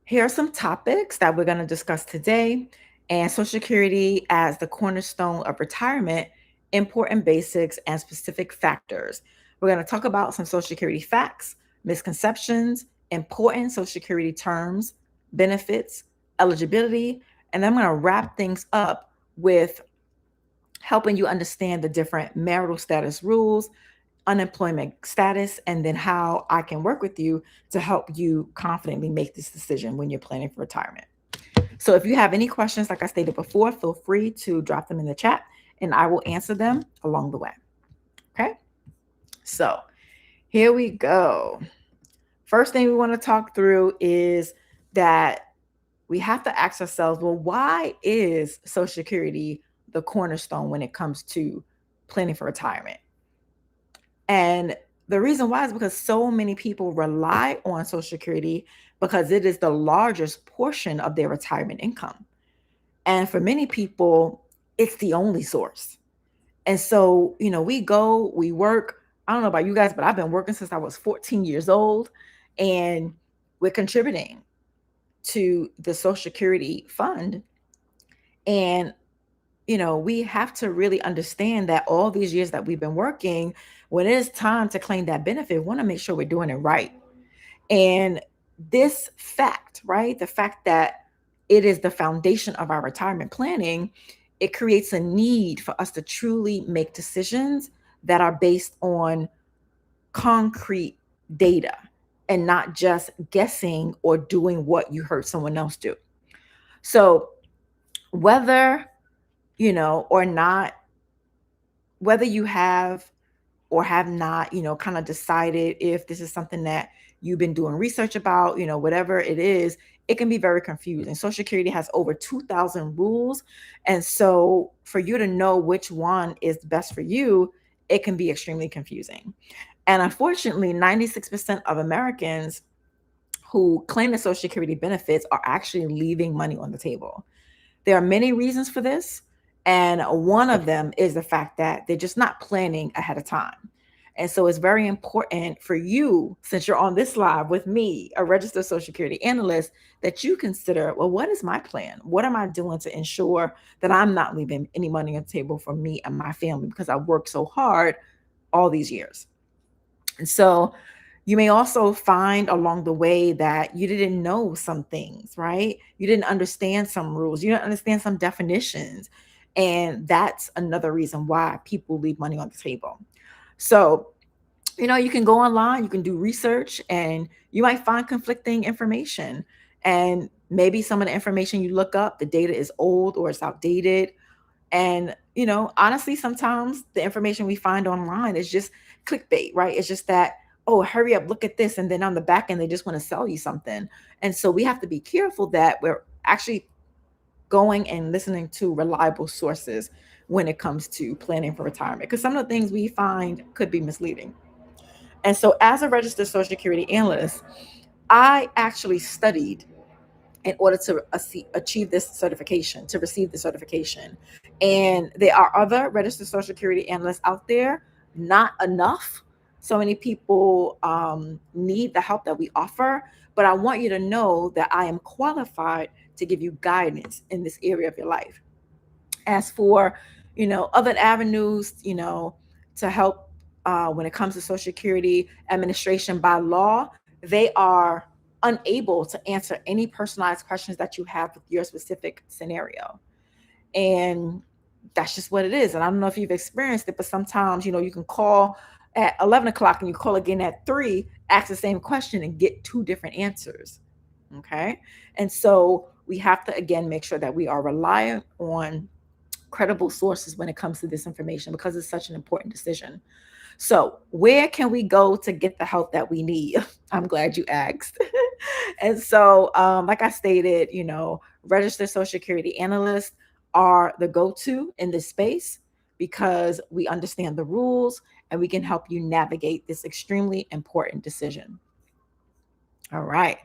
Here are some topics that we're going to discuss today, and Social Security as the cornerstone of retirement, important basics, and specific factors. We're going to talk about some Social Security facts, misconceptions, important Social Security terms, benefits, eligibility, and then I'm going to wrap things up with helping you understand the different marital status rules, unemployment status, and then how I can work with you to help you confidently make this decision when you're planning for retirement. So if you have any questions, like I stated before, feel free to drop them in the chat and I will answer them along the way. Okay. So here we go. First thing we want to talk through is that we have to ask ourselves, well, why is Social Security the cornerstone when it comes to planning for retirement? And the reason why is because so many people rely on Social Security because it is the largest portion of their retirement income. And for many people, it's the only source. And so, we work. I don't know about you guys, but I've been working since I was 14 years old, and we're contributing to the Social Security fund. And we have to really understand that all these years that we've been working, when it is time to claim that benefit, we want to make sure we're doing it right. And this fact, right, the fact that it is the foundation of our retirement planning, it creates a need for us to truly make decisions that are based on concrete data and not just guessing or doing what you heard someone else do. So, whether or not, whether you have or have not, kind of decided if this is something that you've been doing research about, whatever it is, it can be very confusing. Social Security has over 2,000 rules. And so for you to know which one is best for you, it can be extremely confusing. And unfortunately, 96% of Americans who claim the Social Security benefits are actually leaving money on the table. There are many reasons for this. And one of them is the fact that they're just not planning ahead of time. And so it's very important for you, since you're on this live with me, a registered Social Security analyst, that you consider, well, what is my plan? What am I doing to ensure that I'm not leaving any money on the table for me and my family because I worked so hard all these years? And so you may also find along the way that you didn't know some things, right? You didn't understand some rules, you didn't understand some definitions. And that's another reason why people leave money on the table. So, you can go online, you can do research, and you might find conflicting information. And maybe some of the information you look up, the data is old or it's outdated. And, honestly, sometimes the information we find online is just clickbait, right? It's just that, oh, hurry up, look at this. And then on the back end, they just want to sell you something. And so we have to be careful that we're actually going and listening to reliable sources when it comes to planning for retirement, because some of the things we find could be misleading. And so, as a registered Social Security analyst, I actually studied in order to achieve this certification, to receive the certification. And there are other registered Social Security analysts out there, not enough. So many people need the help that we offer, but I want you to know that I am qualified to give you guidance in this area of your life. As for, other avenues, to help when it comes to Social Security administration by law, they are unable to answer any personalized questions that you have with your specific scenario. And that's just what it is. And I don't know if you've experienced it, but sometimes, you can call at 11 o'clock and you call again at 3, ask the same question and get two different answers. Okay. And so we have to, again, make sure that we are relying on credible sources when it comes to this information because it's such an important decision. So, where can we go to get the help that we need? I'm glad you asked. And so, like I stated, registered Social Security analysts are the go to in this space because we understand the rules and we can help you navigate this extremely important decision. All right.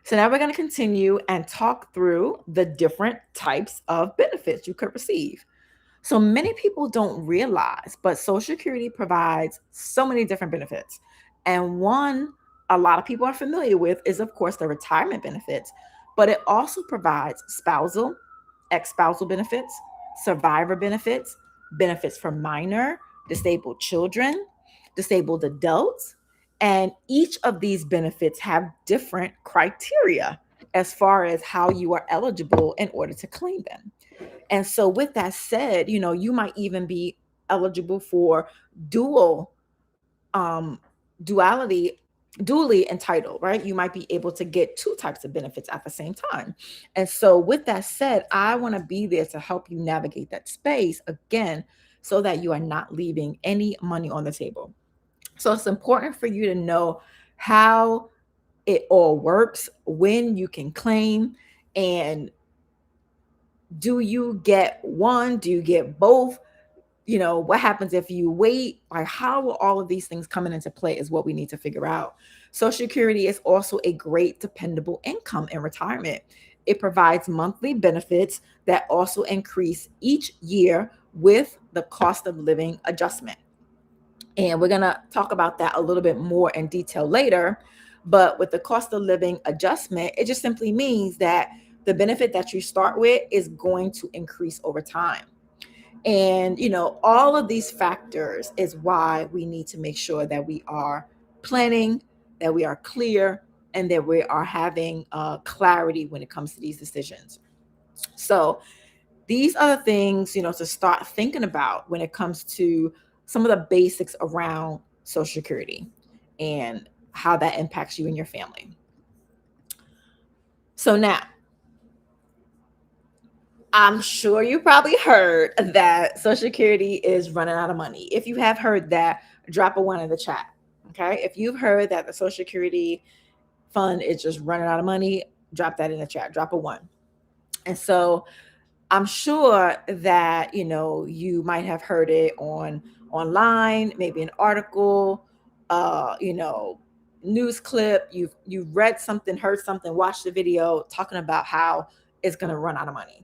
So now we're going to continue and talk through the different types of benefits you could receive. So many people don't realize, but Social Security provides so many different benefits. And one a lot of people are familiar with is, of course, the retirement benefits. but it also provides spousal, ex spousal benefits, survivor benefits, benefits for minor, disabled children, disabled adults. And each of these benefits have different criteria as far as how you are eligible in order to claim them. And so, with that said, you might even be eligible for dual um, duality, dually entitled, right? You might be able to get two types of benefits at the same time. And so, with that said, I want to be there to help you navigate that space again so that you are not leaving any money on the table. So, it's important for you to know how it all works, when you can claim, and do you get one? Do you get both? What happens if you wait? Like, how will all of these things coming into play is what we need to figure out. Social Security is also a great dependable income in retirement. It provides monthly benefits that also increase each year with the cost of living adjustment. And we're going to talk about that a little bit more in detail later. But with the cost of living adjustment, it just simply means that the benefit that you start with is going to increase over time. And, all of these factors is why we need to make sure that we are planning, that we are clear, and that we are having clarity when it comes to these decisions. So, these are the things, to start thinking about when it comes to some of the basics around Social Security and how that impacts you and your family. So, now, I'm sure you probably heard that Social Security is running out of money. If you have heard that, drop a one in the chat. Okay. If you've heard that the Social Security fund is just running out of money, drop that in the chat. Drop a one. And so I'm sure that you might have heard it online, maybe an article, news clip. You've read something, heard something, watched the video talking about how it's going to run out of money.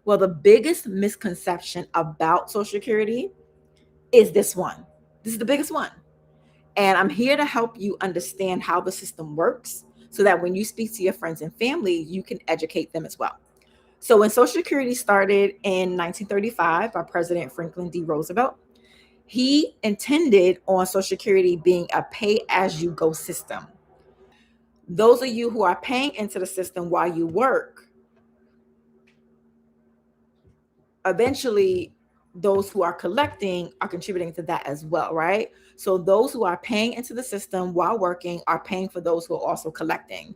Well, the biggest misconception about Social Security is this one. This is the biggest one. And I'm here to help you understand how the system works so that when you speak to your friends and family, you can educate them as well. So when Social Security started in 1935 by President Franklin D. Roosevelt, he intended on Social Security being a pay-as-you-go system. Those of you who are paying into the system while you work, eventually those who are collecting are contributing to that as well, right? So those who are paying into the system while working are paying for those who are also collecting.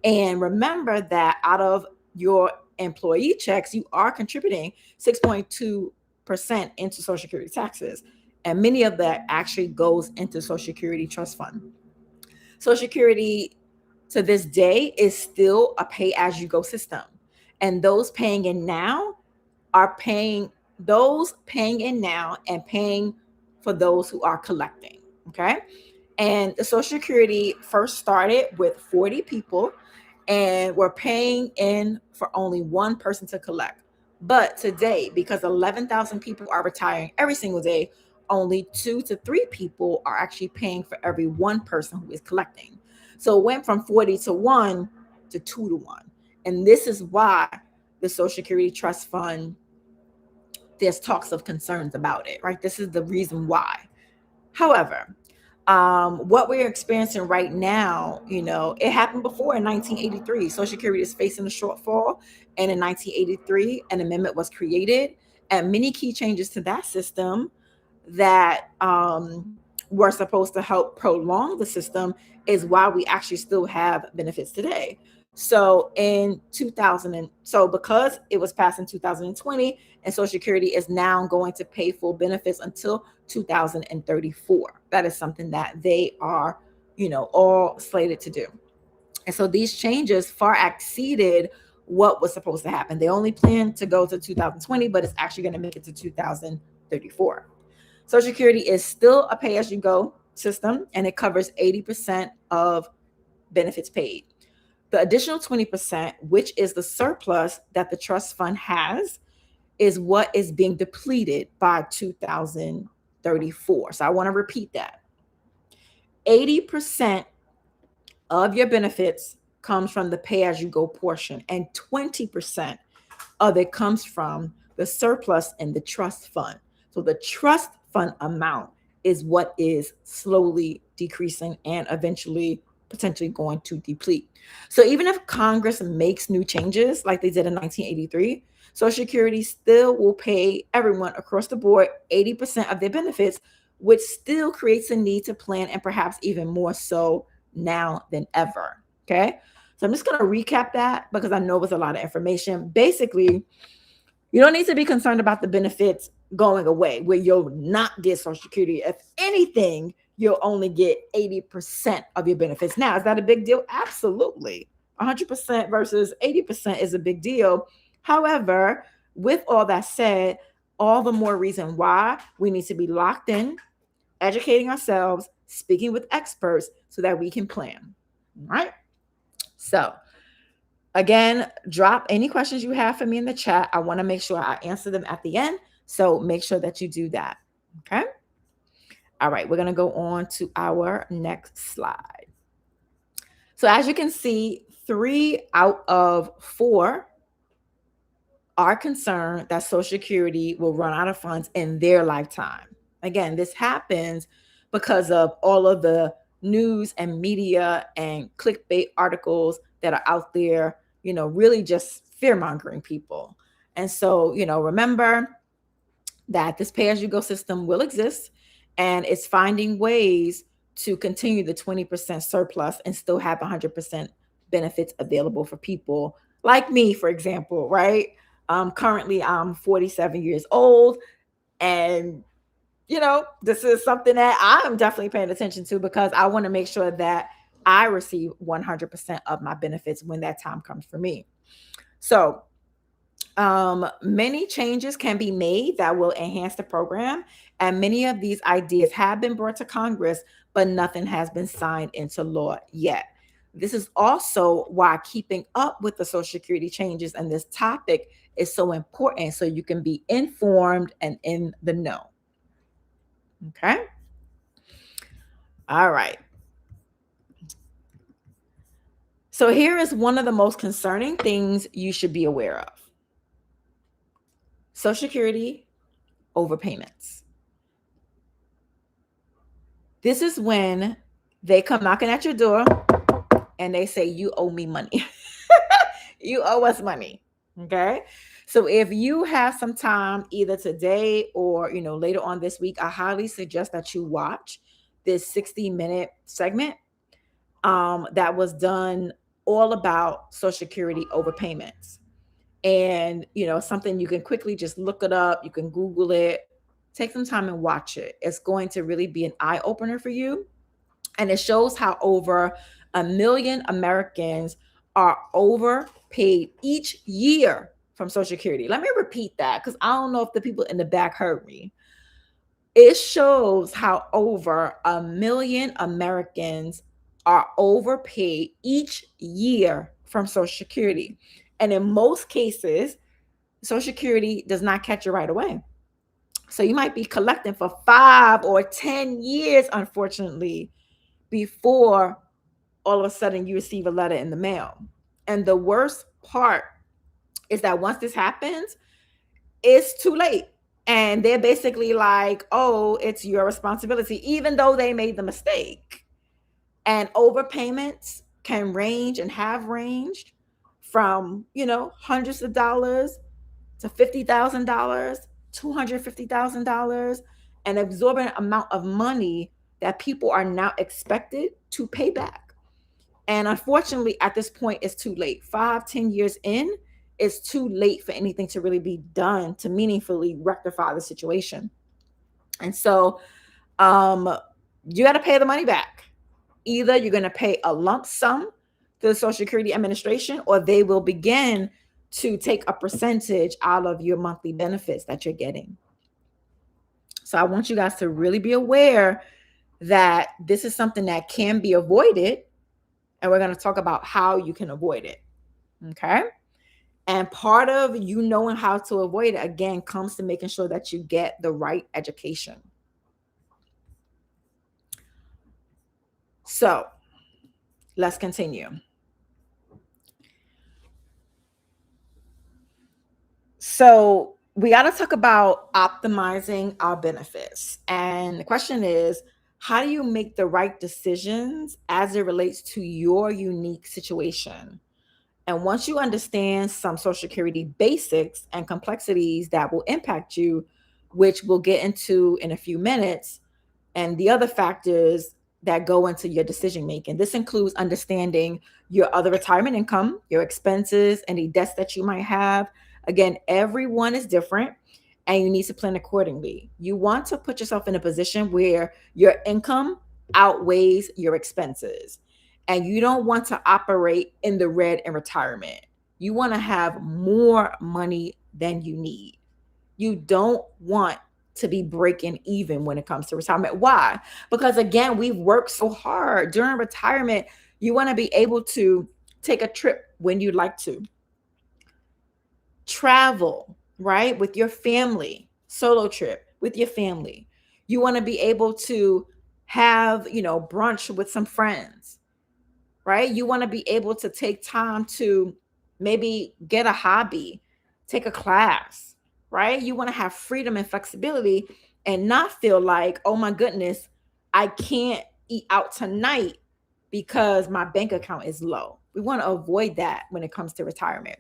And remember that out of your employee checks, you are contributing 6.2% into Social Security taxes. And many of that actually goes into Social Security Trust Fund. Social Security to this day is still a pay as you go system. And those paying in now are paying those paying in now and paying for those who are collecting. Okay. And the Social Security first started with 40 people and we're paying in for only one person to collect. But today, because 11,000 people are retiring every single day, only 2 to 3 people are actually paying for every one person who is collecting. So it went from 40 to 1 to 2 to 1. And this is why the Social Security Trust Fund, there's talks of concerns about it, right? This is the reason why. However, what we're experiencing right now, it happened before in 1983. Social Security is facing a shortfall, and in 1983, an amendment was created, and many key changes to that system that were supposed to help prolong the system is why we actually still have benefits today. So in 2000, because it was passed in 2020, and Social Security is now going to pay full benefits until 2034. That is something that they are, all slated to do. And so these changes far exceeded what was supposed to happen. They only planned to go to 2020, but it's actually going to make it to 2034. Social Security is still a pay-as-you-go system, and it covers 80% of benefits paid. The additional 20%, which is the surplus that the trust fund has, is what is being depleted by 2034. So I want to repeat that. 80% of your benefits comes from the pay as you go portion, and 20% of it comes from the surplus in the trust fund. So the trust fund amount is what is slowly decreasing and eventually potentially going to deplete. So even if Congress makes new changes like they did in 1983, Social Security still will pay everyone across the board 80% of their benefits, which still creates a need to plan, and perhaps even more so now than ever. Okay. So I'm just going to recap that because I know it was a lot of information. Basically, you don't need to be concerned about the benefits going away where you'll not get Social Security. If anything, you'll only get 80% of your benefits. Now, is that a big deal? Absolutely. 100% versus 80% is a big deal. However, with all that said, all the more reason why we need to be locked in, educating ourselves, speaking with experts so that we can plan. All right. So, again, drop any questions you have for me in the chat. I want to make sure I answer them at the end. So make sure that you do that. Okay. All right. We're going to go on to our next slide. So as you can see, 3 out of 4 are concerned that Social Security will run out of funds in their lifetime. Again, this happens because of all of the news and media and clickbait articles that are out there, really just fear mongering people. And so, remember that this pay as you go system will exist, and it's finding ways to continue the 20% surplus and still have 100% benefits available for people like me, for example, right? Currently, I'm 47 years old, and this is something that I am definitely paying attention to because I want to make sure that I receive 100% of my benefits when that time comes for me. So, many changes can be made that will enhance the program, and many of these ideas have been brought to Congress, but nothing has been signed into law yet. This is also why keeping up with the Social Security changes and this topic is so important, so you can be informed and in the know. Okay. All right. So here is one of the most concerning things you should be aware of. Social Security overpayments. This is when they come knocking at your door and they say, you owe me money. You owe us money. Okay. So if you have some time either today or, later on this week, I highly suggest that you watch this 60-minute segment that was done all about Social Security overpayments. And, something you can quickly just look it up. You can Google it, take some time and watch it. It's going to really be an eye opener for you. And it shows how over 1 million Americans are overpaid each year from Social Security. Let me repeat that because I don't know if the people in the back heard me. It shows how over 1 million Americans are overpaid each year from Social Security. And in most cases, Social Security does not catch it right away. So you might be collecting for 5 or 10 years, unfortunately, before all of a sudden you receive a letter in the mail. And the worst part is that once this happens, it's too late. And they're basically like, oh, it's your responsibility, even though they made the mistake. And overpayments can range and have ranged from, hundreds of dollars to $50,000, $250,000, an exorbitant amount of money that people are now expected to pay back. And unfortunately, at this point, it's too late. 5, 10 years in, it's too late for anything to really be done to meaningfully rectify the situation. And so you got to pay the money back. Either you're going to pay a lump sum to the Social Security Administration, or they will begin to take a percentage out of your monthly benefits that you're getting. So I want you guys to really be aware that this is something that can be avoided, and we're going to talk about how you can avoid it. Okay. And part of you knowing how to avoid it, again, comes to making sure that you get the right education. So let's continue. So we got to talk about optimizing our benefits. And the question is, how do you make the right decisions as it relates to your unique situation? And once you understand some Social Security basics and complexities that will impact you, which we'll get into in a few minutes, and the other factors that go into your decision making. This includes understanding your other retirement income, your expenses, any debts that you might have. Again, everyone is different and you need to plan accordingly. You want to put yourself in a position where your income outweighs your expenses, and you don't want to operate in the red in retirement. You want to have more money than you need. You don't want to be breaking even when it comes to retirement. Why? Because again, we've worked so hard during retirement. You want to be able to take a trip when you'd like to, travel, right? With your family, solo trip with your family. You want to be able to have, brunch with some friends, right? You want to be able to take time to maybe get a hobby, take a class, right? You want to have freedom and flexibility and not feel like, oh my goodness, I can't eat out tonight because my bank account is low. We want to avoid that when it comes to retirement.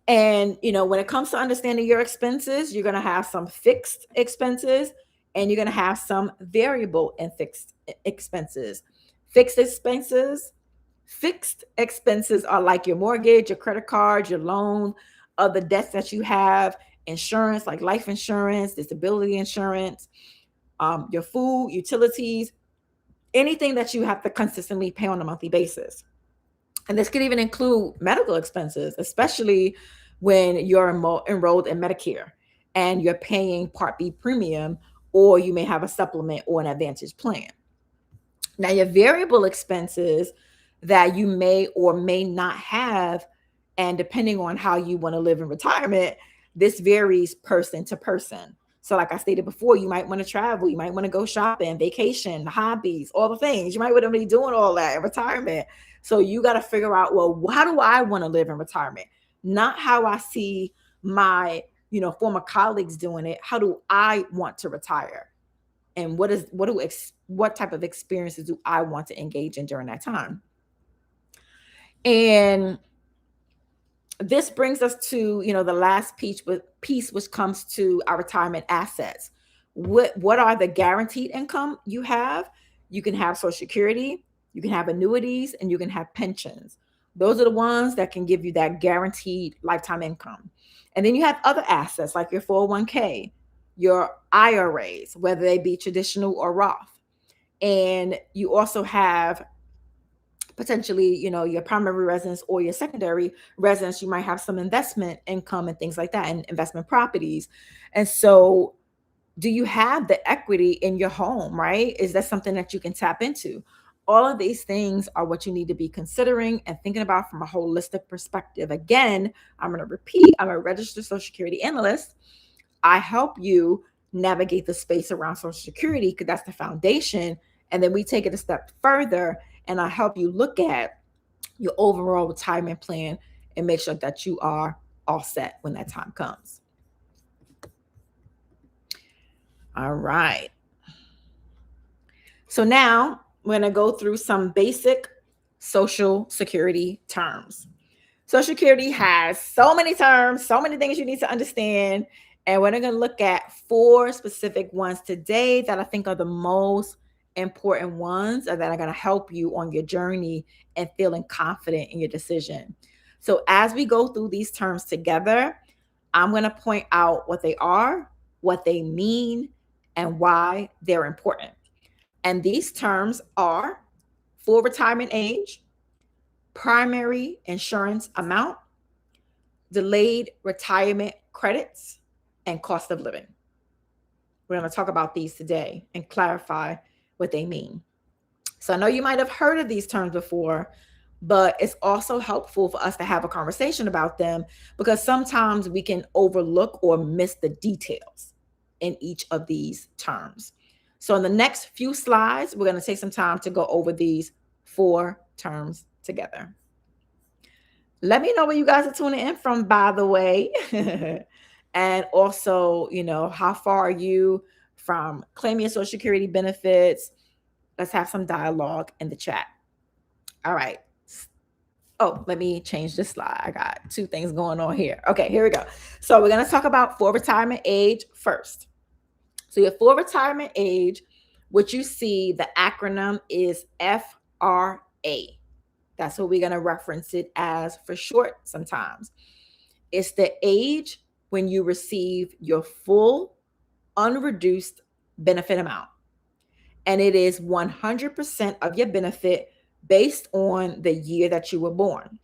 And, when it comes to understanding your expenses, you're going to have some fixed expenses and you're going to have some variable and fixed expenses. Fixed expenses Fixed expenses are like your mortgage, your credit card, your loan, other debts that you have, insurance like life insurance, disability insurance, your food, utilities, anything that you have to consistently pay on a monthly basis. And this could even include medical expenses, especially when you're enrolled in Medicare and you're paying Part B premium, or you may have a supplement or an advantage plan. Now, your variable expenses that you may or may not have, and depending on how you want to live in retirement, this varies person to person. So, like I stated before, you might want to travel, you might want to go shopping, vacation, hobbies, all the things. You might want to be doing all that in retirement. So, you got to figure out, well, how do I want to live in retirement? Not how I see my, former colleagues doing it. How do I want to retire? And what type of experiences do I want to engage in during that time? And this brings us to the last piece which comes to our retirement assets. What are the guaranteed income you have? You can have Social Security, you can have annuities, and you can have pensions. Those are the ones that can give you that guaranteed lifetime income. And then you have other assets like your 401k, your IRAs, whether they be traditional or Roth. And you also have potentially, your primary residence or your secondary residence. You might have some investment income and things like that, and investment properties. And so, do you have the equity in your home, right? Is that something that you can tap into? All of these things are what you need to be considering and thinking about from a holistic perspective. Again, I'm going to repeat, I'm a registered Social Security analyst. I help you navigate the space around Social Security because that's the foundation. And then we take it a step further and I help you look at your overall retirement plan and make sure that you are all set when that time comes. All right. So now we're going to go through some basic Social Security terms. Social Security has so many terms, so many things you need to understand. And we're going to look at 4 specific ones today that I think are the most important ones and that are going to help you on your journey and feeling confident in your decision. So as we go through these terms together, I'm going to point out what they are, what they mean, and why they're important. And these terms are full retirement age, primary insurance amount, delayed retirement credits, and cost of living. We're going to talk about these today and clarify what they mean. So I know you might have heard of these terms before, but it's also helpful for us to have a conversation about them because sometimes we can overlook or miss the details in each of these terms. So in the next few slides, we're going to take some time to go over these 4 terms together. Let me know where you guys are tuning in from, by the way. And also, how far are you from claiming your Social Security benefits? Let's have some dialogue in the chat. All right. Oh, let me change this slide. I got two things going on here. Okay, here we go. So we're going to talk about full retirement age first. So your full retirement age, what you see, the acronym is FRA. That's what we're going to reference it as for short sometimes. It's the age when you receive your full unreduced benefit amount. And it is 100% of your benefit based on the year that you were born.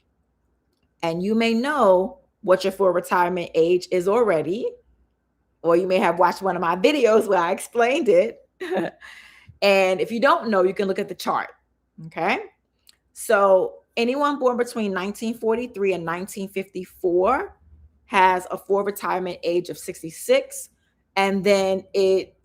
And you may know what your full retirement age is already, or you may have watched one of my videos where I explained it. And if you don't know, you can look at the chart. Okay. So anyone born between 1943 and 1954 has a full retirement age of 66. And then it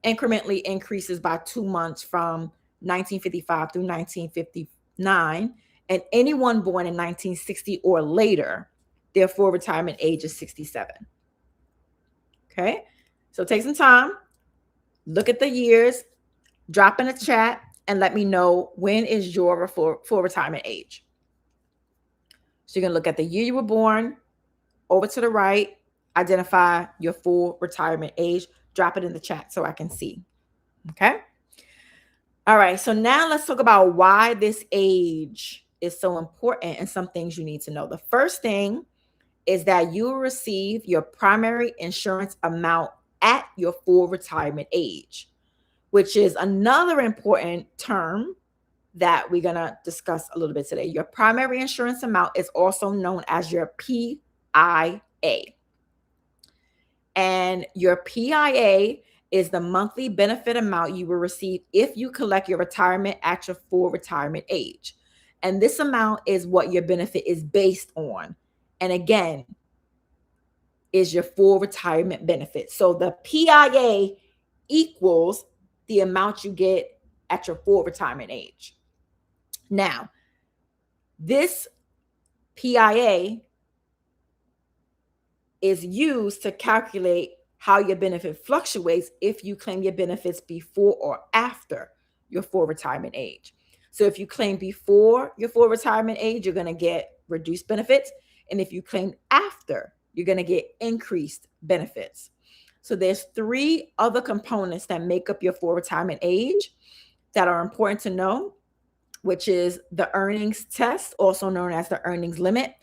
incrementally increases by 2 months from 1955 through 1959. And anyone born in 1960 or later, their full retirement age is 67. Okay. So take some time, look at the years, drop in a chat, and let me know when is your full retirement age. So you're going to look at the year you were born, over to the right, identify your full retirement age, drop it in the chat so I can see. Okay. All right. So now let's talk about why this age is so important and some things you need to know. The first thing is that you will receive your primary insurance amount at your full retirement age, which is another important term that we're going to discuss a little bit today. Your primary insurance amount is also known as your PIA. And your PIA is the monthly benefit amount you will receive if you collect your retirement at your full retirement age. And this amount is what your benefit is based on. And again, is your full retirement benefit. So the PIA equals the amount you get at your full retirement age. Now, this PIA is used to calculate how your benefit fluctuates if you claim your benefits before or after your full retirement age. So if you claim before your full retirement age, you're going to get reduced benefits. And if you claim after, you're going to get increased benefits. So there's three other components that make up your full retirement age that are important to know, which is the earnings test, also known as the earnings limit,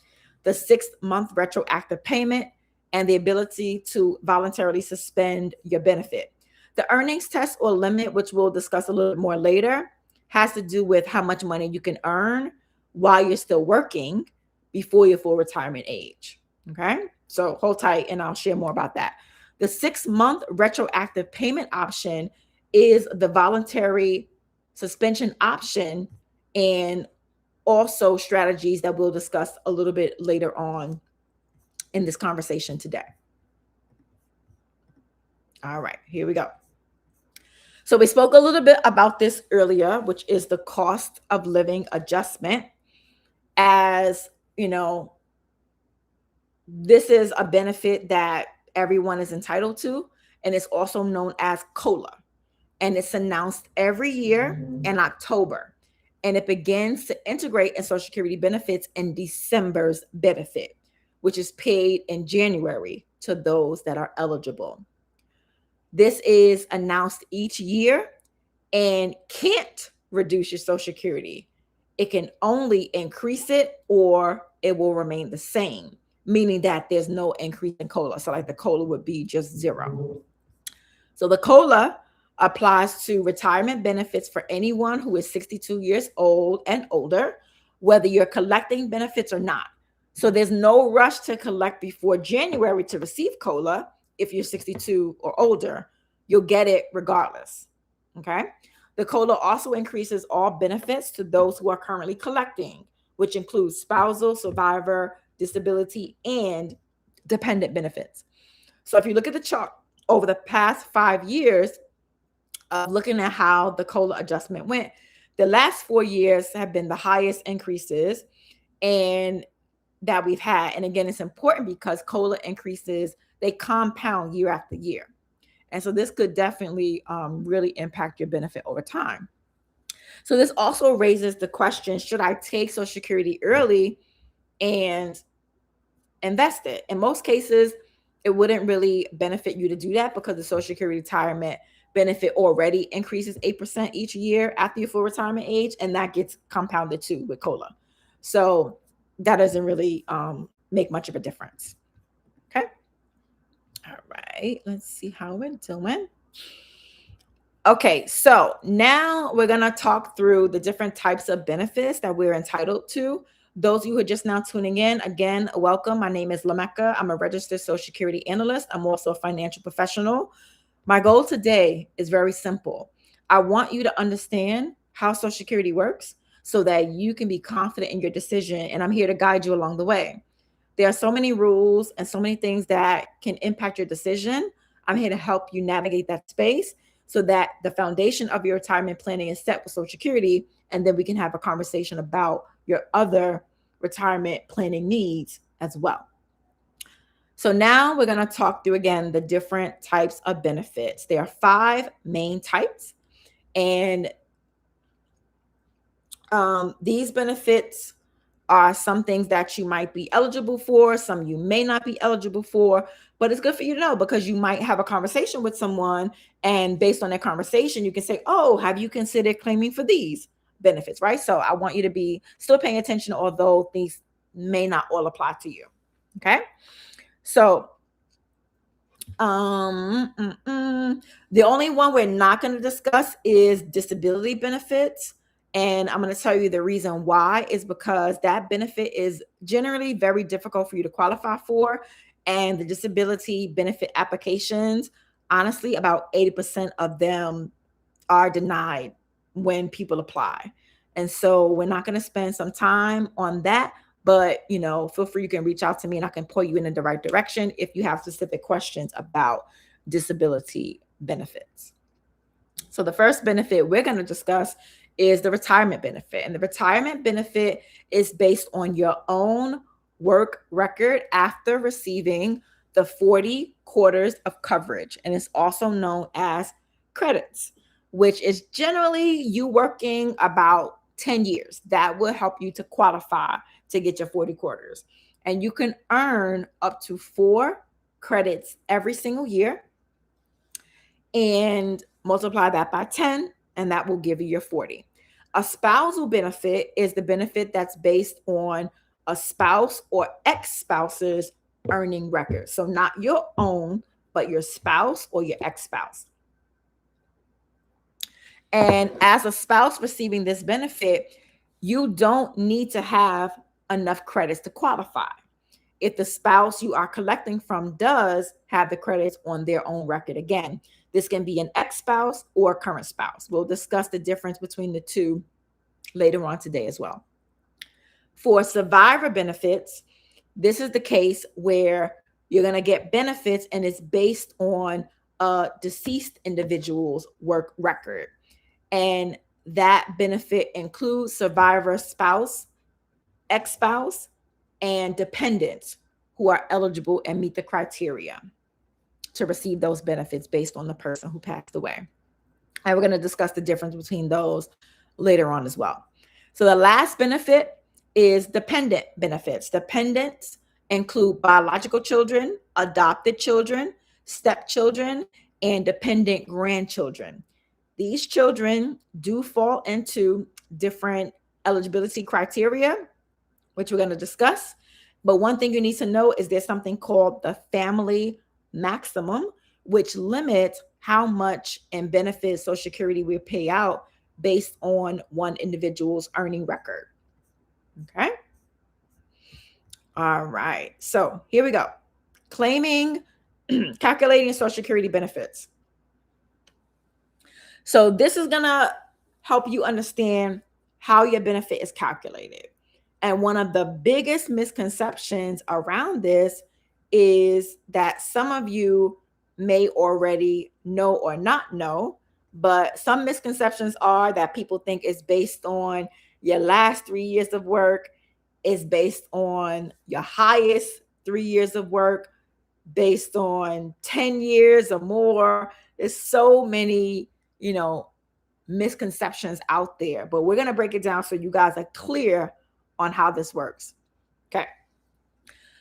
the 6-month retroactive payment, and the ability to voluntarily suspend your benefit. The earnings test or limit, which we'll discuss a little bit more later, has to do with how much money you can earn while you're still working before your full retirement age. Okay, so hold tight and I'll share more about that. The 6-month retroactive payment option is the voluntary suspension option, and also strategies that we'll discuss a little bit later on in this conversation today. All right, here we go. So we spoke a little bit about this earlier, which is the cost of living adjustment. As you know, this is a benefit that everyone is entitled to, and it's also known as COLA. And it's announced every year in October. And it begins to integrate in Social Security benefits in December's benefit, which is paid in January to those that are eligible. This is announced each year and can't reduce your Social Security. It can only increase it, or it will remain the same, meaning that there's no increase in COLA. So like the COLA would be just zero. So the COLA applies to retirement benefits for anyone who is 62 years old and older, whether you're collecting benefits or not. So there's no rush to collect before January to receive COLA. If you're 62 or older, you'll get it regardless. Okay. The COLA also increases all benefits to those who are currently collecting, which includes spousal, survivor, disability, and dependent benefits. So if you look at the chart over the past 5 years, looking at how the COLA adjustment went, the last 4 years have been the highest increases. And that we've had. And again, it's important because COLA increases, they compound year after year. And so this could definitely really impact your benefit over time. So this also raises the question, should I take Social Security early and invest it? In most cases, it wouldn't really benefit you to do that because the Social Security retirement benefit already increases 8% each year after your full retirement age, and that gets compounded too with COLA. So that doesn't really make much of a difference. Okay. All right. Let's see how we're doing. Okay, so now we're going to talk through the different types of benefits that we're entitled to. Those of you who are just now tuning in, again, welcome. My name is Lamecca. I'm a registered Social Security analyst. I'm also a financial professional. My goal today is very simple. I want you to understand how Social Security works so that you can be confident in your decision, and I'm here to guide you along the way. There are so many rules and so many things that can impact your decision. I'm here to help you navigate that space so that the foundation of your retirement planning is set with Social Security, and then we can have a conversation about your other retirement planning needs as well. So now we're going to talk through again the different types of benefits. There are 5 main types, and these benefits are some things that you might be eligible for, some you may not be eligible for, but it's good for you to know because you might have a conversation with someone, and based on that conversation, you can say, oh, have you considered claiming for these benefits, right? So I want you to be still paying attention, although these may not all apply to you. Okay. So the only one we're not going to discuss is disability benefits. And I'm going to tell you the reason why is because that benefit is generally very difficult for you to qualify for. And the disability benefit applications, honestly, about 80% of them are denied when people apply. And so we're not going to spend some time on that. But, feel free, you can reach out to me and I can point you in the right direction if you have specific questions about disability benefits. So the first benefit we're going to discuss is the retirement benefit. And the retirement benefit is based on your own work record after receiving the 40 quarters of coverage. And it's also known as credits, which is generally you working about 10 years. That will help you to qualify to get your 40 quarters. And you can earn up to 4 credits every single year and multiply that by 10, and that will give you your 40. A spousal benefit is the benefit that's based on a spouse or ex-spouse's earning record. So not your own, but your spouse or your ex-spouse. And as a spouse receiving this benefit, you don't need to have enough credits to qualify. If the spouse you are collecting from does have the credits on their own record, again, this can be an ex-spouse or a current spouse. We'll discuss the difference between the two later on today as well. For survivor benefits, this is the case where you're going to get benefits and it's based on a deceased individual's work record. And that benefit includes survivor spouse, ex-spouse, and dependents who are eligible and meet the criteria to receive those benefits based on the person who passed away. And we're going to discuss the difference between those later on as well. So the last benefit is dependent benefits. Dependents include biological children, adopted children, stepchildren, and dependent grandchildren. These children do fall into different eligibility criteria, which we're going to discuss. But one thing you need to know is there's something called the family maximum, which limits how much in benefits Social Security will pay out based on one individual's earning record. Okay. All right. So here we go. Calculating Social Security benefits. So this is going to help you understand how your benefit is calculated. And one of the biggest misconceptions around this is that some of you may already know or not know, but some misconceptions are that people think it's based on your last 3 years of work. is based on your highest 3 years of work, based on 10 years or more. There's so many, misconceptions out there, but we're going to break it down so you guys are clear on how this works. Okay.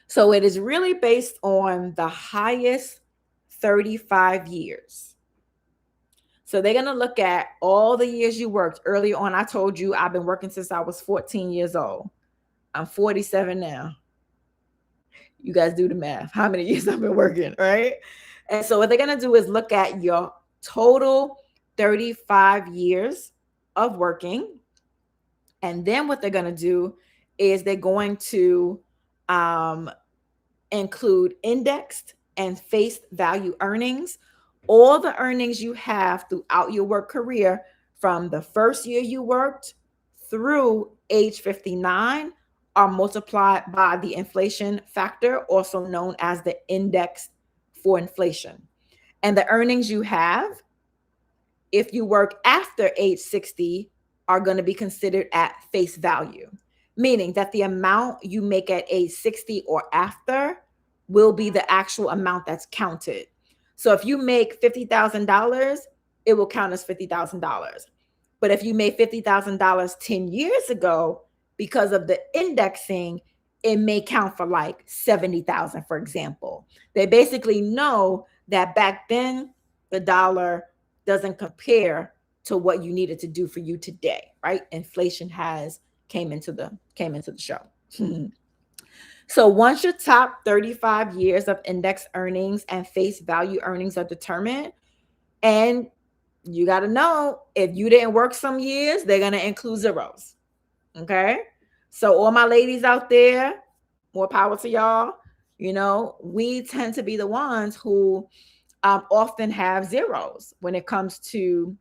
So it is really based on the highest 35 years. So they're going to look at all the years you worked. Early on, I told you I've been working since I was 14 years old. I'm 47 now. You guys do the math. How many years I've been working, right? And so what they're going to do is look at your total 35 years of working. And then what they're going to do is they're going to include indexed and face value earnings. All the earnings you have throughout your work career from the first year you worked through age 59 are multiplied by the inflation factor, also known as the index for inflation. And the earnings you have, if you work after age 60, are going to be considered at face value, meaning that the amount you make at age 60 or after will be the actual amount that's counted. So if you make $50,000, it will count as $50,000. But if you made $50,000 10 years ago, because of the indexing, it may count for like 70,000, for example. They basically know that back then the dollar doesn't compare to what you needed to do for you today, right? Inflation has came into the show. So once your top 35 years of index earnings and face value earnings are determined, and you got to know, if you didn't work some years, they're going to include zeros. Okay. So all my ladies out there, more power to y'all. We tend to be the ones who often have zeros when it comes to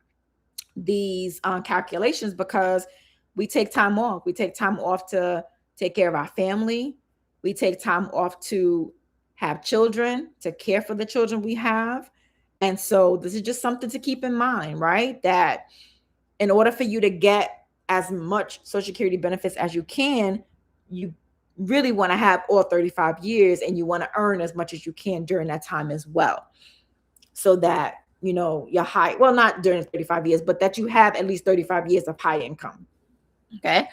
these calculations, because we take time off. We take time off to take care of our family. We take time off to have children, to care for the children we have. And so this is just something to keep in mind, right? That in order for you to get as much Social Security benefits as you can, you really want to have all 35 years, and you want to earn as much as you can during that time as well. So that, you're high, well, not during 35 years, but that you have at least 35 years of high income. Okay.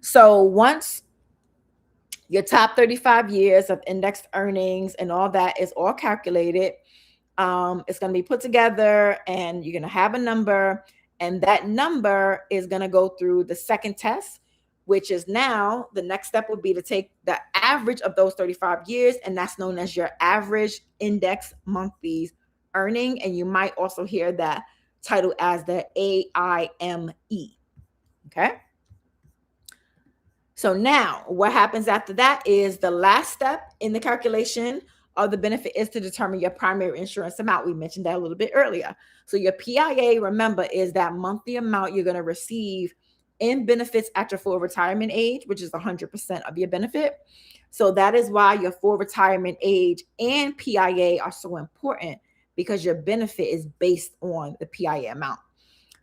So once your top 35 years of indexed earnings and all that is all calculated, it's going to be put together, and you're going to have a number, and that number is going to go through the second test, which is now the next step would be to take the average of those 35 years, and that's known as your average index monthly earning. And you might also hear that title as the AIME. Okay. So now what happens after that is the last step in the calculation of the benefit is to determine your primary insurance amount. We mentioned that a little bit earlier. So your PIA, remember, is that monthly amount you're going to receive in benefits at your full retirement age, which is 100% of your benefit. So that is why your full retirement age and PIA are so important, because your benefit is based on the PIA amount.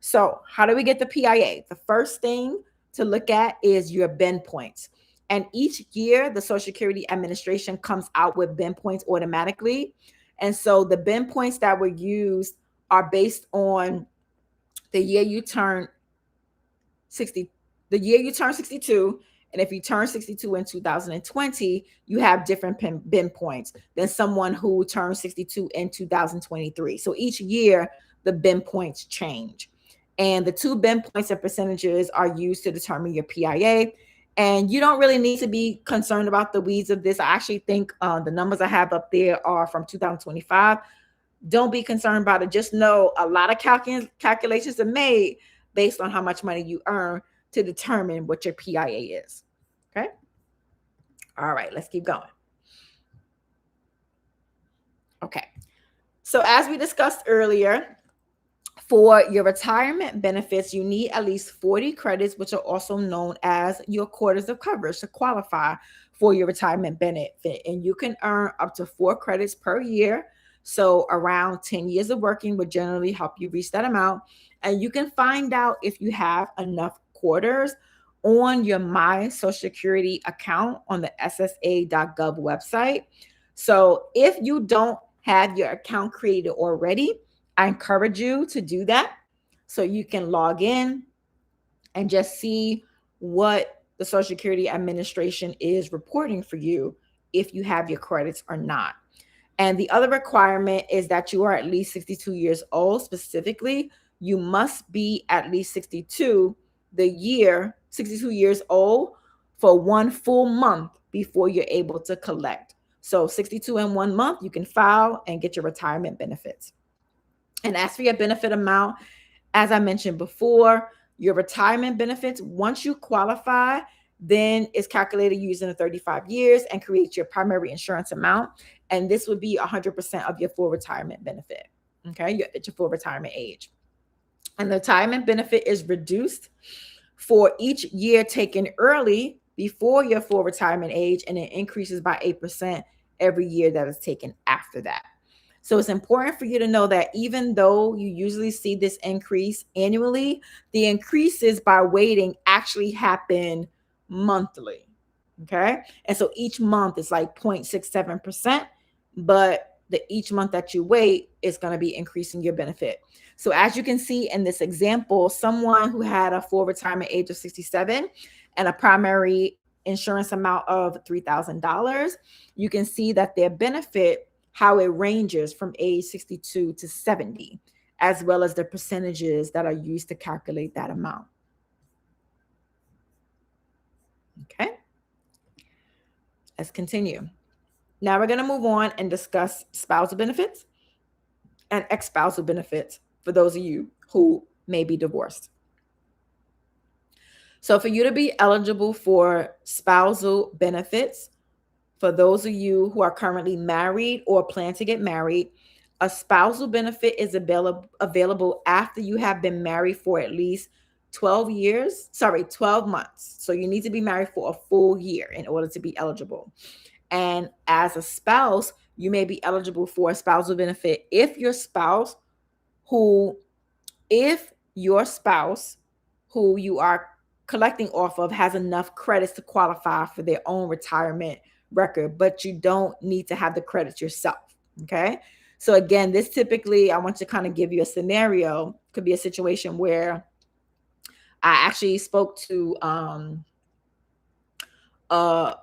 So how do we get the PIA? The first thing to look at is your Ben points. And each year, the Social Security Administration comes out with Ben points automatically. And so the Ben points that were used are based on the year you turn 60, the year you turn 62. And if you turn 62 in 2020, you have different Ben points than someone who turned 62 in 2023. So each year, the Ben points change. And the two Ben points and percentages are used to determine your PIA. And you don't really need to be concerned about the weeds of this. I actually think the numbers I have up there are from 2025. Don't be concerned about it. Just know a lot of calculations are made based on how much money you earn to determine what your PIA is. Okay. All right, let's keep going. Okay. So as we discussed earlier, for your retirement benefits, you need at least 40 credits, which are also known as your quarters of coverage, to qualify for your retirement benefit. And you can earn up to 4 credits per year. So around 10 years of working would generally help you reach that amount. And you can find out if you have enough quarters on your My Social Security account on the ssa.gov website. So if you don't have your account created already, I encourage you to do that so you can log in and just see what the Social Security Administration is reporting for you if you have your credits or not. And the other requirement is that you are at least 62 years old. Specifically, you must be at least 62 years old for 1 full month before you're able to collect. So 62 in 1 month, you can file and get your retirement benefits. And as for your benefit amount, as I mentioned before, your retirement benefits, once you qualify, then it's calculated using the 35 years and creates your primary insurance amount. And this would be 100% of your full retirement benefit. Okay, at your full retirement age. And the retirement benefit is reduced for each year taken early before your full retirement age, and it increases by 8% every year that is taken after that. So it's important for you to know that even though you usually see this increase annually, the increases by waiting actually happen monthly. Okay. And so each month is like 0.67%, but each month that you wait is going to be increasing your benefit. So as you can see in this example, someone who had a full retirement age of 67 and a primary insurance amount of $3,000, you can see that their benefit, how it ranges from age 62 to 70, as well as the percentages that are used to calculate that amount. Okay, let's continue. Now we're going to move on and discuss spousal benefits and ex-spousal benefits for those of you who may be divorced. So for you to be eligible for spousal benefits, for those of you who are currently married or plan to get married, a spousal benefit is available after you have been married for at least 12 months. So you need to be married for a full year in order to be eligible. And as a spouse, you may be eligible for a spousal benefit if your spouse who you are collecting off of has enough credits to qualify for their own retirement record, but you don't need to have the credits yourself. Okay. So again, this typically, I want to kind of give you a scenario. Could be a situation where I actually spoke to a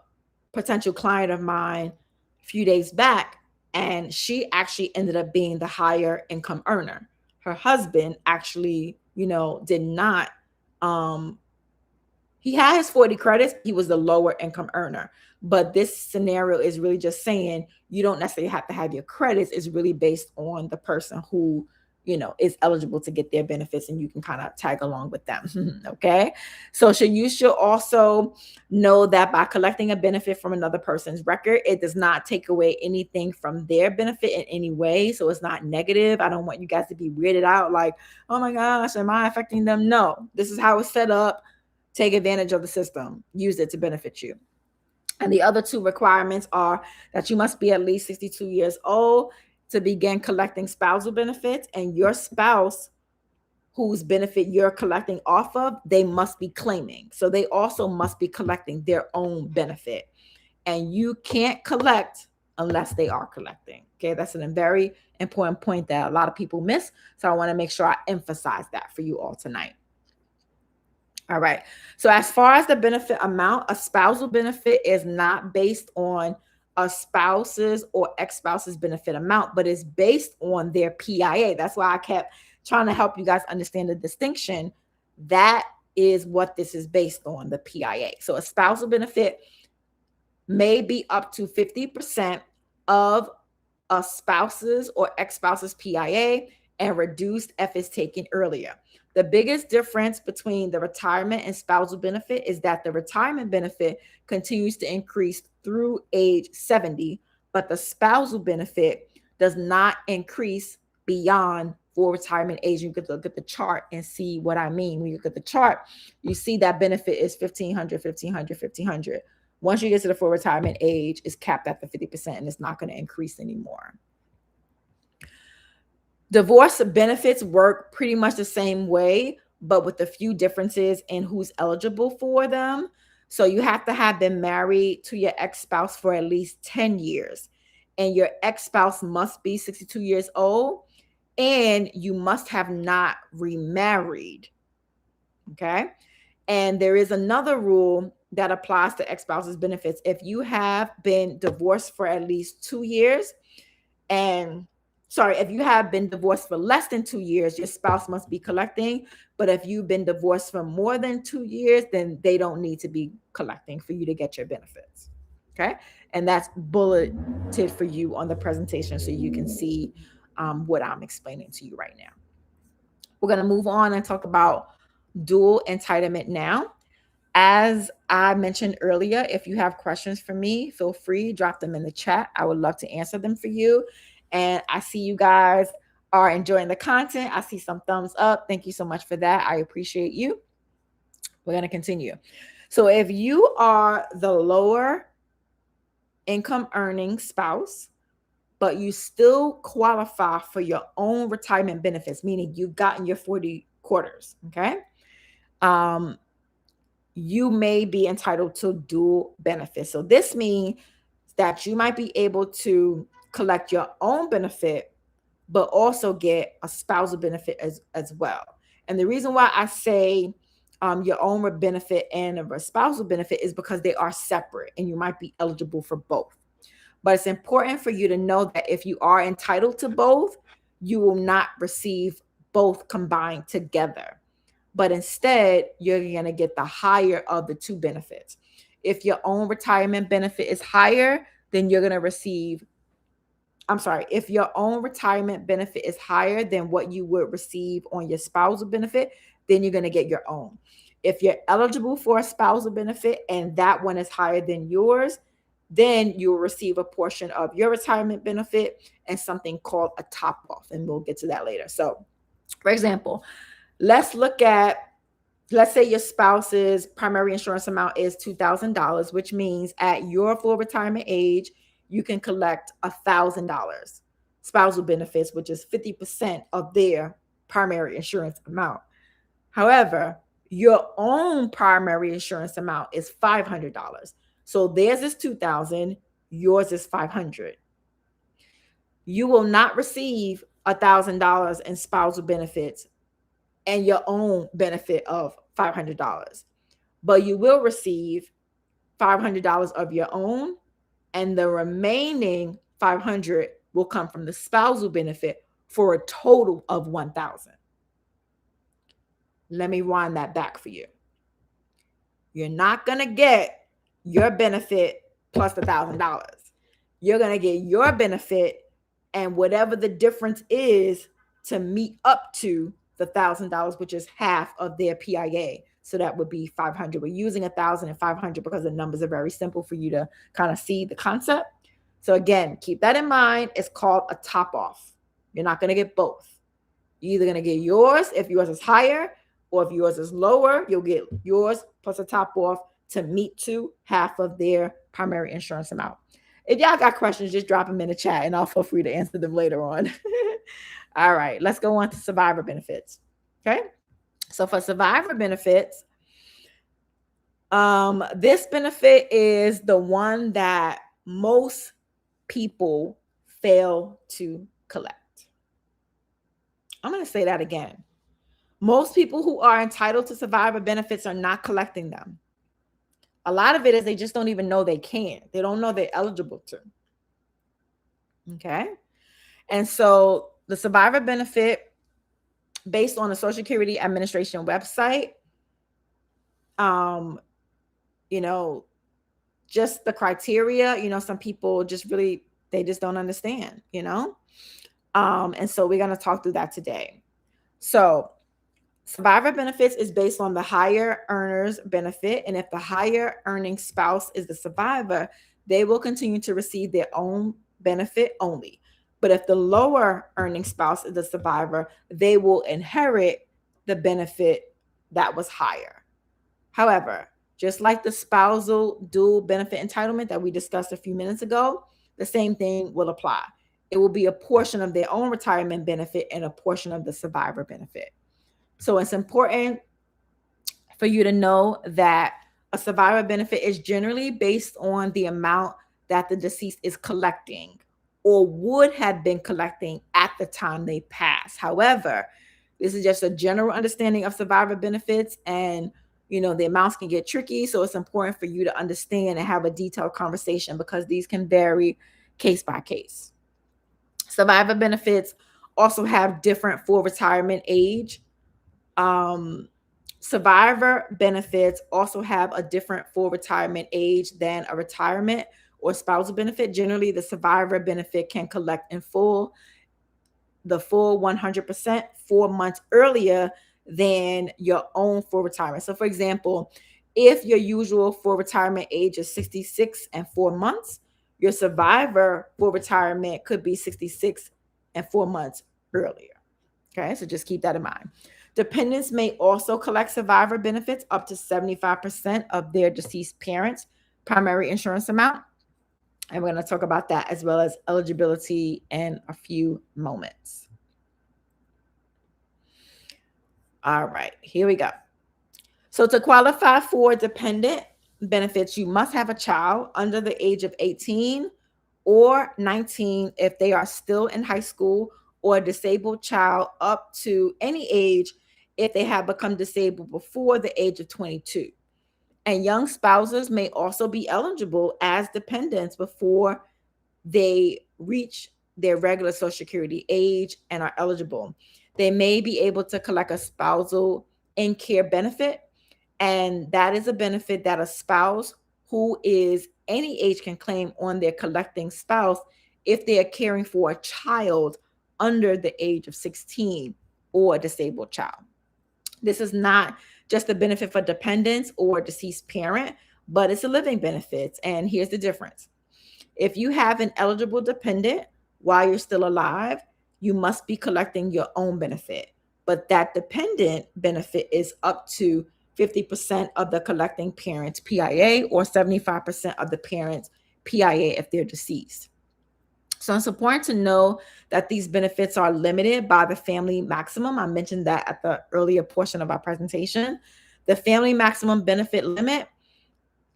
potential client of mine a few days back, and she actually ended up being the higher income earner. Her husband actually, did not, he had his 40 credits. He was the lower income earner. But this scenario is really just saying you don't necessarily have to have your credits. It's really based on the person who, is eligible to get their benefits, and you can kind of tag along with them. Okay. So you should also know that by collecting a benefit from another person's record, it does not take away anything from their benefit in any way. So it's not negative. I don't want you guys to be weirded out like, oh my gosh, am I affecting them? No, this is how it's set up. Take advantage of the system. Use it to benefit you. And the other two requirements are that you must be at least 62 years old to begin collecting spousal benefits, and your spouse whose benefit you're collecting off of, they must be claiming. So they also must be collecting their own benefit. And you can't collect unless they are collecting. Okay, that's a very important point that a lot of people miss. So I want to make sure I emphasize that for you all tonight. All right. So as far as the benefit amount, a spousal benefit is not based on a spouse's or ex-spouse's benefit amount, but it's based on their PIA. That's why I kept trying to help you guys understand the distinction. That is what this is based on, the PIA. So a spousal benefit may be up to 50% of a spouse's or ex-spouse's PIA and reduced if it's taken earlier. The biggest difference between the retirement and spousal benefit is that the retirement benefit continues to increase through age 70, but the spousal benefit does not increase beyond full retirement age. You could look at the chart and see what I mean. When you look at the chart, you see that benefit is $1,500, $1,500, $1,500. Once you get to the full retirement age, it's capped at the 50% and it's not going to increase anymore. Divorce benefits work pretty much the same way, but with a few differences in who's eligible for them. So you have to have been married to your ex-spouse for at least 10 years, and your ex-spouse must be 62 years old, and you must have not remarried. Okay. And there is another rule that applies to ex-spouses benefits. If you have been divorced for at least 2 years, and if you have been divorced for less than 2 years, your spouse must be collecting. But if you've been divorced for more than 2 years, then they don't need to be collecting for you to get your benefits. Okay. And that's bulleted for you on the presentation so you can see what I'm explaining to you right now. We're going to move on and talk about dual entitlement now. As I mentioned earlier, if you have questions for me, feel free, drop them in the chat. I would love to answer them for you. And I see you guys are enjoying the content. I see some thumbs up. Thank you so much for that. I appreciate you. We're going to continue. So if you are the lower income earning spouse, but you still qualify for your own retirement benefits, meaning you've gotten your 40 quarters, okay? You may be entitled to dual benefits. So this means that you might be able to collect your own benefit, but also get a spousal benefit as well. And the reason why I say your own benefit and a spousal benefit is because they are separate and you might be eligible for both. But it's important for you to know that if you are entitled to both, you will not receive both combined together. But instead, you're going to get the higher of the two benefits. If your own retirement benefit is higher, then you're going to receive, if your own retirement benefit is higher than what you would receive on your spousal benefit, then you're going to get your own. If you're eligible for a spousal benefit and that one is higher than yours, then you'll receive a portion of your retirement benefit and something called a top off. And we'll get to that later. So, for example, let's say your spouse's primary insurance amount is $2,000, which means at your full retirement age, you can collect $1,000 spousal benefits, which is 50% of their primary insurance amount. However, your own primary insurance amount is $500. So theirs is $2,000, yours is $500. You will not receive $1,000 in spousal benefits and your own benefit of $500, but you will receive $500 of your own, and the remaining $500 will come from the spousal benefit for a total of $1,000. Let me wind that back for you. You're not going to get your benefit plus $1,000. You're going to get your benefit and whatever the difference is to meet up to the $1,000, which is half of their PIA. So that would be 500. We're using 1,000 and 500 because the numbers are very simple for you to kind of see the concept. So again, keep that in mind. It's called a top off. You're not going to get both. You're either going to get yours if yours is higher, or if yours is lower, you'll get yours plus a top off to meet to half of their primary insurance amount. If y'all got questions, just drop them in the chat and I'll feel free to answer them later on. All right, let's go on to survivor benefits. Okay. So for survivor benefits, this benefit is the one that most people fail to collect. I'm going to say that again. Most people who are entitled to survivor benefits are not collecting them. A lot of it is they just don't even know they can. They don't know they're eligible to. Okay. And so the survivor benefit, based on the Social Security Administration website, just the criteria, some people they just don't understand, and so we're going to talk through that today. So survivor benefits is based on the higher earner's benefit. And if the higher earning spouse is the survivor, they will continue to receive their own benefit only. But if the lower earning spouse is the survivor, they will inherit the benefit that was higher. However, just like the spousal dual benefit entitlement that we discussed a few minutes ago, the same thing will apply. It will be a portion of their own retirement benefit and a portion of the survivor benefit. So it's important for you to know that a survivor benefit is generally based on the amount that the deceased is collecting or would have been collecting at the time they pass. However, this is just a general understanding of survivor benefits, and the amounts can get tricky, so it's important for you to understand and have a detailed conversation because these can vary case by case. Survivor benefits also have different full retirement age. um, Survivor benefits also have a different full retirement age than a retirement or spousal benefit. Generally, the survivor benefit can collect in full, the full 100% 4 months earlier than your own full retirement. So, for example, if your usual full retirement age is 66 and 4 months, your survivor full retirement could be 66 and 4 months earlier. Okay, so just keep that in mind. Dependents may also collect survivor benefits up to 75% of their deceased parents' primary insurance amount. And we're going to talk about that as well as eligibility in a few moments. All right, here we go. So to qualify for dependent benefits, you must have a child under the age of 18 or 19 if they are still in high school, or a disabled child up to any age if they have become disabled before the age of 22. And young spouses may also be eligible as dependents before they reach their regular Social Security age and are eligible. They may be able to collect a spousal in care benefit, and that is a benefit that a spouse who is any age can claim on their collecting spouse if they are caring for a child under the age of 16 or a disabled child. This is not just a benefit for dependents or deceased parent, but it's a living benefit. And here's the difference. If you have an eligible dependent while you're still alive, you must be collecting your own benefit. But that dependent benefit is up to 50% of the collecting parent's PIA or 75% of the parent's PIA if they're deceased. So it's important to know that these benefits are limited by the family maximum. I mentioned that at the earlier portion of our presentation. The family maximum benefit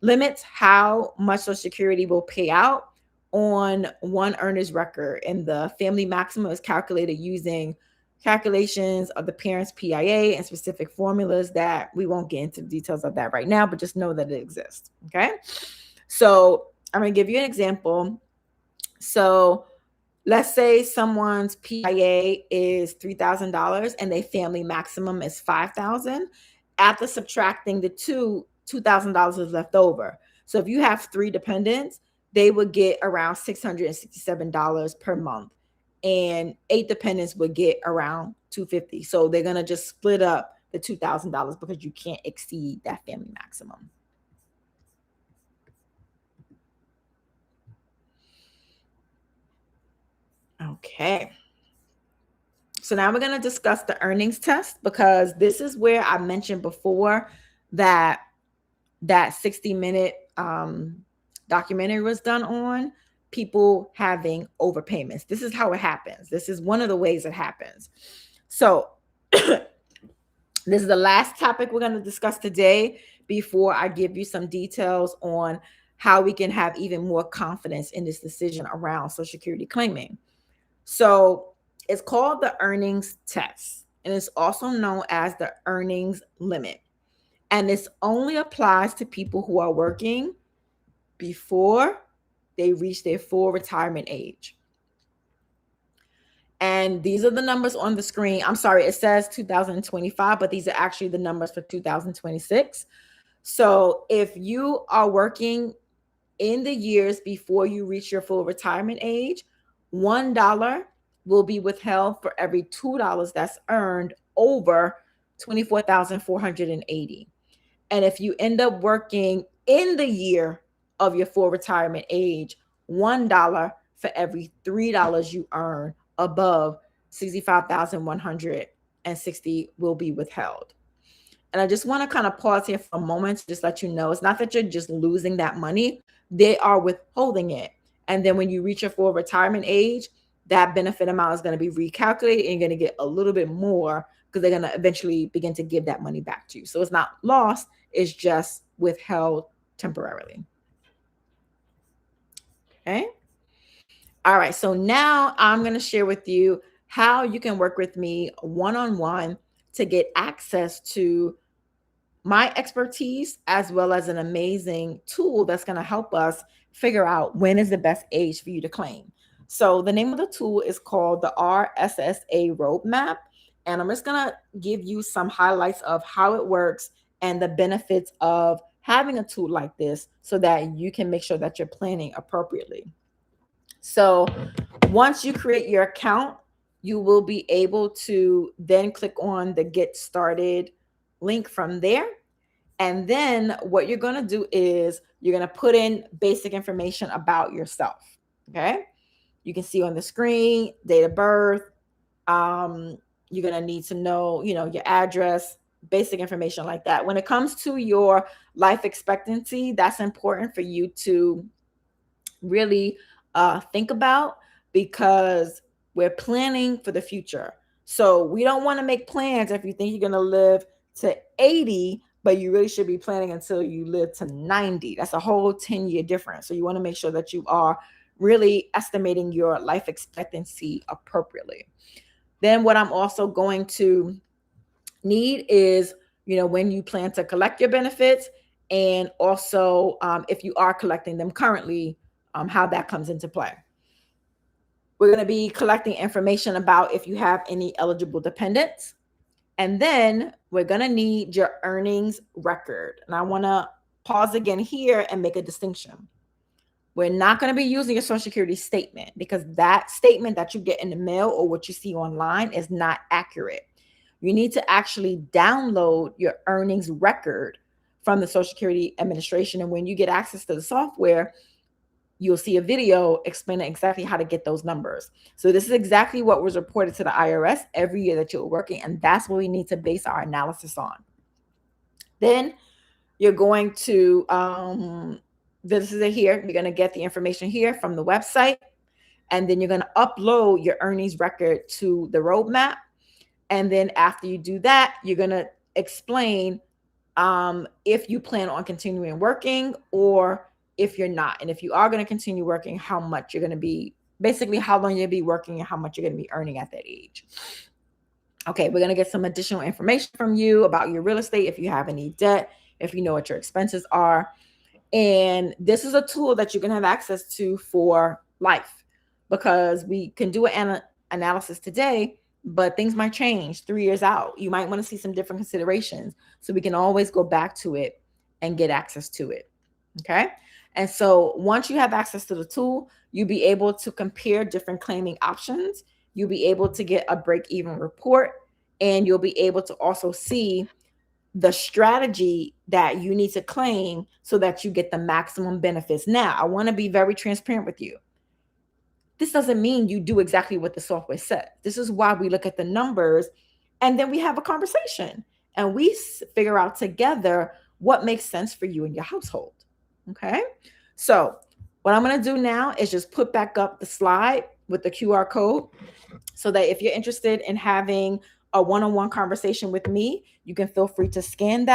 limits how much Social Security will pay out on one earner's record, and the family maximum is calculated using calculations of the parent's PIA and specific formulas that we won't get into the details of that right now, but just know that it exists. Okay, so I'm going to give you an example. So let's say someone's PIA is $3,000 and their family maximum is $5,000. After subtracting the $2,000 is left over. So if you have 3 dependents, they would get around $667 per month, and 8 dependents would get around $250. So they're going to just split up the $2,000 because you can't exceed that family maximum. Okay. So now we're going to discuss the earnings test, because this is where I mentioned before that 60-minute documentary was done on people having overpayments. This is how it happens. This is one of the ways it happens. So this is the last topic we're going to discuss today before I give you some details on how we can have even more confidence in this decision around Social Security claiming. So it's called the earnings test, and it's also known as the earnings limit. And this only applies to people who are working before they reach their full retirement age. And these are the numbers on the screen. I'm sorry, it says 2025, but these are actually the numbers for 2026. So if you are working in the years before you reach your full retirement age, $1 will be withheld for every $2 that's earned over 24,480. And if you end up working in the year of your full retirement age, $1 for every $3 you earn above 65,160 will be withheld. And I just want to kind of pause here for a moment to just let you know, it's not that you're just losing that money. They are withholding it. And then when you reach your full retirement age, that benefit amount is going to be recalculated and you're going to get a little bit more because they're going to eventually begin to give that money back to you. So it's not lost, it's just withheld temporarily. Okay. All right. So now I'm going to share with you how you can work with me one-on-one to get access to my expertise as well as an amazing tool that's going to help us figure out when is the best age for you to claim. So the name of the tool is called the RSSA Roadmap. And I'm just going to give you some highlights of how it works and the benefits of having a tool like this so that you can make sure that you're planning appropriately. So once you create your account, you will be able to then click on the Get Started link from there. And then what you're going to do is you're going to put in basic information about yourself. Okay. You can see on the screen, date of birth. You're going to need to know, your address, basic information like that. When it comes to your life expectancy, that's important for you to really think about because we're planning for the future. So we don't want to make plans if you think you're going to live to 80, but you really should be planning until you live to 90. That's a whole 10-year difference. So you want to make sure that you are really estimating your life expectancy appropriately. Then what I'm also going to need is, when you plan to collect your benefits and also if you are collecting them currently, how that comes into play. We're going to be collecting information about if you have any eligible dependents. And then we're going to need your earnings record. And I want to pause again here and make a distinction. We're not going to be using your Social Security statement because that statement that you get in the mail or what you see online is not accurate. You need to actually download your earnings record from the Social Security Administration. And when you get access to the software, you'll see a video explaining exactly how to get those numbers. So this is exactly what was reported to the IRS every year that you're working, and that's what we need to base our analysis on. Then you're going to, this is it here, you're going to get the information here from the website, and then you're going to upload your earnings record to the roadmap. And then after you do that, you're going to explain if you plan on continuing working or if you're not. And if you are going to continue working, how much you're going to be, basically how long you'll be working and how much you're going to be earning at that age. Okay, we're going to get some additional information from you about your real estate, if you have any debt, if you know what your expenses are. And this is a tool that you can have access to for life because we can do an analysis today, but things might change 3 years out. You might want to see some different considerations. So we can always go back to it and get access to it. Okay. And so once you have access to the tool, you'll be able to compare different claiming options. You'll be able to get a break-even report, and you'll be able to also see the strategy that you need to claim so that you get the maximum benefits. Now, I want to be very transparent with you. This doesn't mean you do exactly what the software says. This is why we look at the numbers and then we have a conversation and we figure out together what makes sense for you and your household. Okay. So what I'm going to do now is just put back up the slide with the QR code so that if you're interested in having a one-on-one conversation with me, you can feel free to scan that.